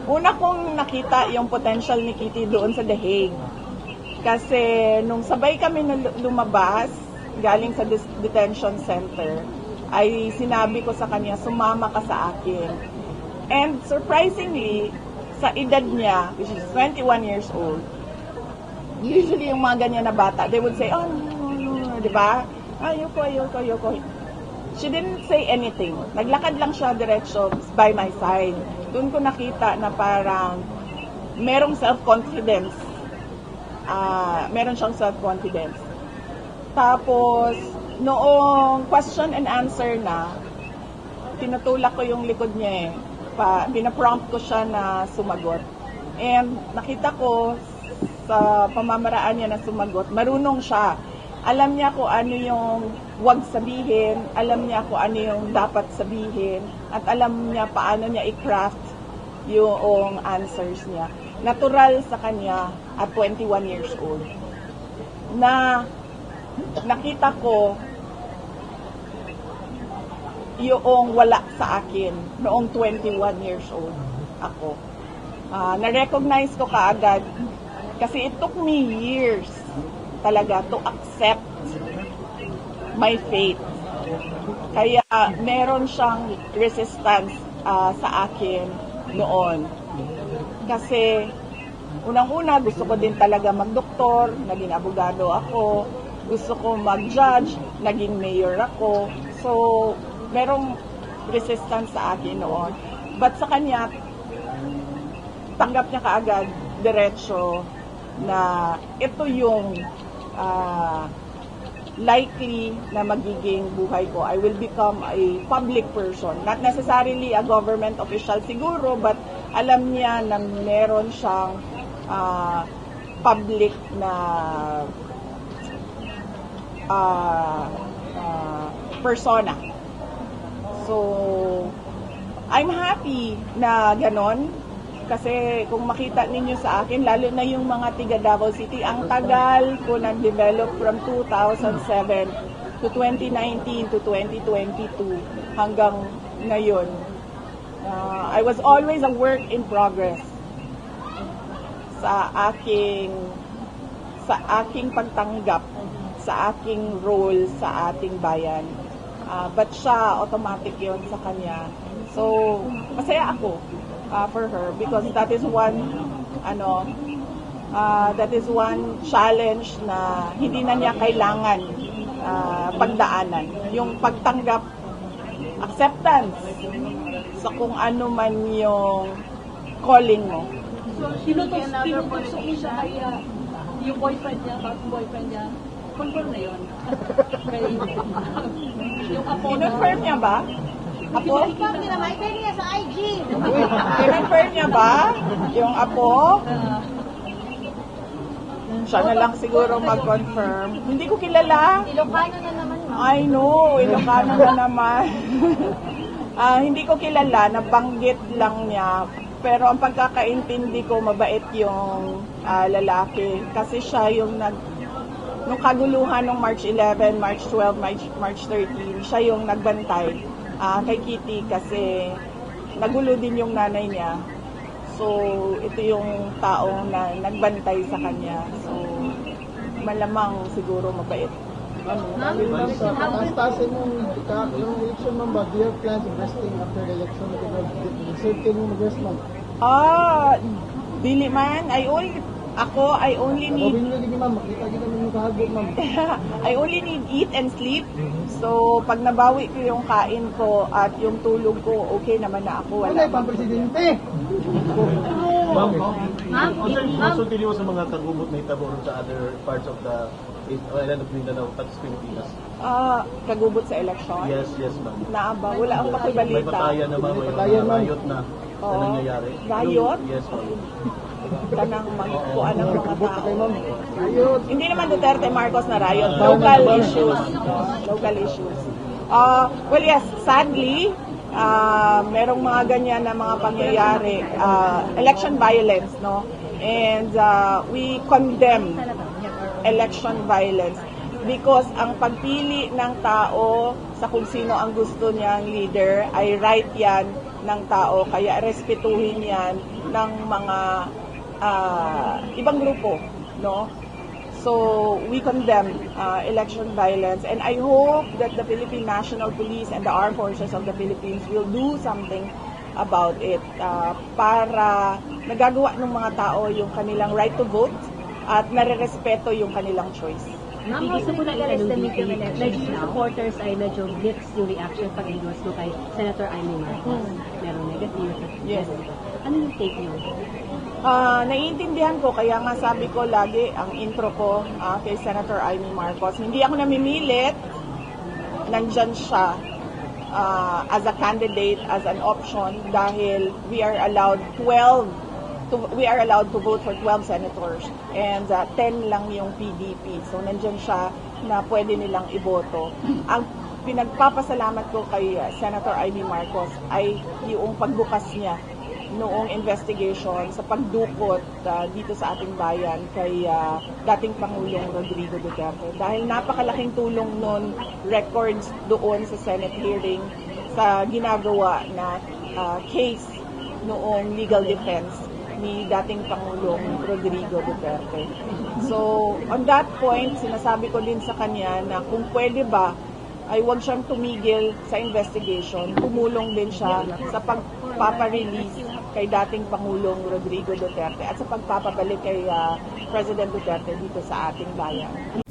Una kong nakita yung potential ni Kitty doon sa The Hague. Kasi nung sabay kami lumabas, galing sa detention center, ay sinabi ko sa kanya, sumama ka sa akin. And surprisingly, sa edad niya, which is 21 years old, usually yung mga ganyan na bata, they would say, oh, no, di ba? Ayoko. She didn't say anything. Naglakad lang siya diretso by my side. Doon ko nakita na parang merong self-confidence. Meron siyang self-confidence. Tapos, noong question and answer na, tinutulak ko yung likod niya pinaprompt ko siya na sumagot. And nakita ko sa pamamaraan niya na sumagot, marunong siya. Alam niya kung ano yung wag sabihin, alam niya kung ano yung dapat sabihin, at alam niya paano niya i-craft yung answers niya. Natural sa kanya at 21 years old. Na nakita ko yung wala sa akin noong 21 years old ako. Na-recognize ko kaagad kasi it took me years talaga to accept my fate. Kaya meron siyang resistance sa akin noon. Kasi unang-una gusto ko din talaga magdoktor, naging abogado ako, gusto ko mag-judge, naging mayor ako. So, merong resistance sa akin noon. But sa kanya, tanggap niya kaagad diretso na ito yung likely na magiging buhay ko. I will become a public person. Not necessarily a government official siguro, but alam niya na meron siyang public na persona. So, I'm happy na ganon. Kasi kung makita ninyo sa akin, lalo na yung mga tiga Davao City, ang tagal ko nag-develop from 2007 to 2019 to 2022 hanggang ngayon. I was always a work in progress sa aking pagtanggap, sa aking role sa ating bayan. But siya, automatic yon sa kanya. So, masaya ako for her because that is one challenge na hindi na niya kailangan pagdaanan. Yung pagtanggap, acceptance sa kung ano man yung calling mo. So, tinutusok mo siya ay yung boyfriend niya, confirm na yun. Yung apo na. Confirm niya ba? Apo? Confirm niya naman. Pwede niya sa IG. Confirm niya ba? Yung apo? Siya na lang siguro mag-confirm. Hindi ko kilala. Ilocano na naman. I know, Ilocano na naman. Hindi ko kilala, nabanggit lang niya. Pero ang pagkakaintindi ko, mabait yung lalaki. Kasi siya yung nung kaguluhan ng March 11, March 12, March 13, siya yung nagbantay kay Kitty kasi nagulo din yung nanay niya. So, ito yung taong na nagbantay sa kanya. So, malamang siguro mabait. Taas-taasin mong yung election, ma'am, ba? Do you have plans of resting after the election? Certain mo mag-rest, ma'am? Dili man. I only need I only need eat and sleep. So, pag nabawi ko yung kain ko at yung tulog ko, okay naman na ako. Wala pang presidente! Ma'am, consultin mo sa mga kagubot na itabo sa other parts of the island of Mindanao, that's Pilipinas. Kagubot sa election? Yes, ma'am. Naaba, wala akong pakibalita. May batayan na, ma'am. May riot na nangyayari. Riot? Yes, ma'am. Kanang magkuan ng mga tao. Hindi naman Duterte Marcos na riot. Local issues. Well, yes, sadly, merong mga ganyan na mga pangyayari. Election violence, no? And we condemn election violence because ang pagpili ng tao sa kung sino ang gusto niyang leader ay right yan ng tao, kaya respetuhin yan ng mga ibang grupo, no? So we condemn election violence, and I hope that the Philippine National Police and the Armed Forces of the Philippines will do something about it para nagagawa ng mga tao yung kanilang right to vote at nare-respeto yung kanilang choice. Ma'am, gusto ko na itanong dito, medyo supporters ay medyo mixed yung reaction pag-endorse mo kay Senator Amy Marcos. Merong negative. Yes. Ano yung take niyo? Naiintindihan ko, kaya nga sabi ko lagi, ang intro ko kay Senator Amy Marcos, hindi ako namimilit, nandyan siya as a candidate, as an option, dahil we are allowed to vote for 12 senators and 10 lang yung PDP. So nandyan siya na pwede nilang iboto. Ang pinagpapasalamat ko kay Senator Amy Marcos ay yung pagbukas niya noong investigation sa pagdukot dito sa ating bayan kay dating Pangulong Rodrigo Duterte. Dahil napakalaking tulong nun, records doon sa Senate hearing sa ginagawa na case noong legal defense ni dating Pangulong Rodrigo Duterte. So, on that point, sinasabi ko din sa kanya na kung pwede ba, ay huwag siyang tumigil sa investigation. Tumulong din siya sa pagpaparelease kay dating Pangulong Rodrigo Duterte at sa pagpapabalik kay President Duterte dito sa ating bayan.